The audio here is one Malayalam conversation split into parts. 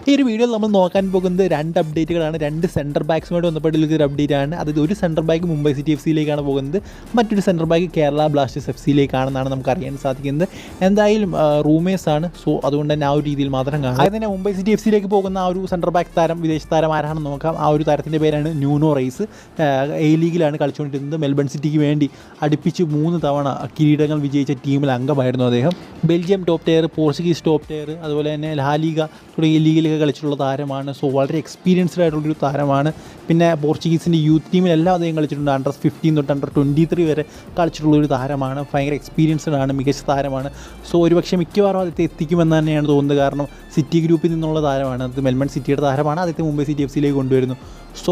ഈ ഒരു വീഡിയോയിൽ നമ്മൾ നോക്കാൻ പോകുന്നത് 2 അപ്ഡേറ്റുകളാണ്. 2 സെൻറ്റർ ബാക്സുമായിട്ട് ബന്ധപ്പെട്ടുള്ള ഒരു അപ്ഡേറ്റ് ആണ്. അതായത് ഒരു center back Mumbai city F സിയിലേക്കാണ് പോകുന്നത്, മറ്റൊരു center back Kerala Blasters F സിയിലേക്കാണെന്നാണ് നമുക്ക് അറിയാൻ സാധിക്കുന്നത്. എന്തായാലും റൂമേഴ്സാണ്, സോ അതുകൊണ്ട് തന്നെ ആ ഒരു രീതിയിൽ മാത്രം കാണാം. അതായത് തന്നെ മുംബൈ സിറ്റി എഫ് സിയിലേക്ക് പോകുന്ന ആ ഒരു സെൻറ്റർ ബാക്ക് താരം, വിദേശ താരം ആരാണെന്ന് നോക്കാം. ആ ഒരു താരത്തിൻ്റെ പേരാണ് ന്യൂനോ റൈസ്. എ ലീഗിലാണ് കളിച്ചുകൊണ്ടിരുന്നത്. മെൽബൺ സിറ്റിക്ക് വേണ്ടി അടുപ്പിച്ച് 3 തവണ കിരീടങ്ങൾ വിജയിച്ച ടീമിൽ അംഗമായിരുന്നു അദ്ദേഹം. Belgium top tier, Portuguese top tier, അതുപോലെ തന്നെ ലാ ലീഗ തുടങ്ങിയ ലീഗിലൊക്കെ കളിച്ചിട്ടുള്ള താരമാണ്. സോ വളരെ എക്സ്പീരിയൻസ്ഡ് ആയിട്ടുള്ളൊരു താരമാണ്. പിന്നെ പോർച്ചുഗീസിൻ്റെ യൂത്ത് ടീമിലെല്ലാം അദ്ദേഹം കളിച്ചിട്ടുണ്ട്. അണ്ടർ 15 തൊട്ട് അണ്ടർ 23 വരെ കളിച്ചിട്ടുള്ളൊരു താരമാണ്. ഭയങ്കര എക്സ്പീരിയൻസ്ഡ് ആണ്, മികച്ച താരമാണ്. സോ ഒരുപക്ഷെ മിക്കവാറും അദ്ദേഹത്തെ എത്തിക്കുമെന്ന് തന്നെയാണ് തോന്നുന്നത്. കാരണം സിറ്റി ഗ്രൂപ്പിൽ നിന്നുള്ള താരമാണ്, അത് മെൽബൺ സിറ്റിയുടെ താരമാണ്. അദ്ദേഹത്തെ മുംബൈ സിറ്റി എഫ് സിയിലേക്ക് കൊണ്ടുവരുന്നു. സോ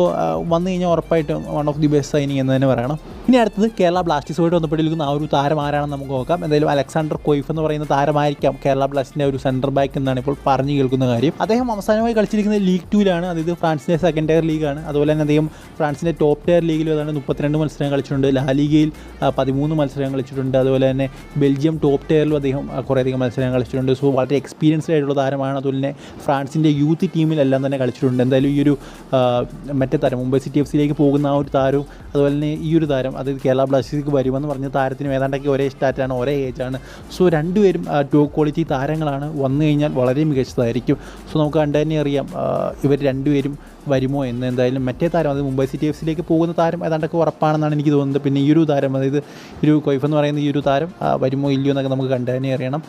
വന്നു കഴിഞ്ഞാൽ ഉറപ്പായിട്ടും one of the best signing എന്ന് തന്നെ പറയണം. ഇനി അടുത്തത് കേരള ബ്ലാസ്റ്റേഴ്സുമായിട്ട് ബന്ധപ്പെട്ടിരിക്കുന്ന ആ ഒരു താരം ആരാണെന്ന് നമുക്ക് നോക്കാം. എന്തായാലും അലക്സാണ്ടർ കൊയ്ഫ് എന്ന് പറയുന്ന താരമായിരിക്കാം കേരള ബ്ലാസ്റ്റേഴ്സിൻ്റെ ഒരു സെൻറ്റർ ബാക്ക് എന്നാണ് ഇപ്പോൾ പറഞ്ഞു കേൾക്കുന്ന കാര്യം. അദ്ദേഹം അവസാനമായി കളിച്ചിരിക്കുന്നത് ലീഗ് 2-ലാണ്. അതായത് ഫ്രാൻസിൻ്റെ സെക്കൻഡ് ടയർ ലീഗാണ്. അതുപോലെ തന്നെ അദ്ദേഹം ഫ്രാൻസിൻ്റെ ടോപ്പ് ടയർ ലീഗിൽ ഏതാണ്ട് 32 മത്സരം കളിച്ചിട്ടുണ്ട്. ലാ ലീഗയിൽ 13 മത്സരം കളിച്ചിട്ടുണ്ട്. അതുപോലെ തന്നെ ബെൽജിയം ടോപ്പ് ടയറിലും അദ്ദേഹം കുറേയധികം മത്സരം കളിച്ചിട്ടുണ്ട്. സോ വളരെ എക്സ്പീരിയൻസ്ഡ് ആയിട്ടുള്ള താരമാണ്. അതുപോലെ തന്നെ ഫ്രാൻസിൻ്റെ യൂത്ത് ടീമിലെല്ലാം തന്നെ കളിച്ചിട്ടുണ്ട്. എന്തായാലും ഈ ഒരു മറ്റേ താരം മുംബൈ സിറ്റി എഫ് സിയിലേക്ക് പോകുന്ന ആ ഒരു താരവും അതുപോലെ തന്നെ ഈ ഒരു താരം, അതായത് കേരള ബ്ലാസ്റ്റേഴ്സിലേക്ക് വരുമെന്ന് പറഞ്ഞ താരത്തിനും ഏതാണ്ടൊക്കെ ഒരേ സ്റ്റാറ്റാണ്, ഒരേ ഏജാണ്. സോ രണ്ടുപേരും ടോപ്പ് ക്വാളിറ്റി താരങ്ങളാണ്. വന്നു കഴിഞ്ഞാൽ വളരെ മികച്ചതായിരിക്കും. സോ നമുക്ക് കണ്ടു തന്നെ അറിയാം ഇവർ രണ്ടുപേരും വരുമോ എന്ന്. എന്തായാലും മറ്റേ താരം, അത് മുംബൈ സിറ്റി എഫ് സിയിലേക്ക് പോകുന്ന താരം ഏതാണ്ടൊക്കെ ഉറപ്പാണെന്നാണ് എനിക്ക് തോന്നുന്നത്. പിന്നെ ഈ ഒരു താരം, അതായത് ഒരു കൊയ്ഫ് എന്ന് പറയുന്ന ഈ ഒരു താരം വരുമോ ഇല്ലയോ എന്നൊക്കെ നമുക്ക് കണ്ടു തന്നെ അറിയണം.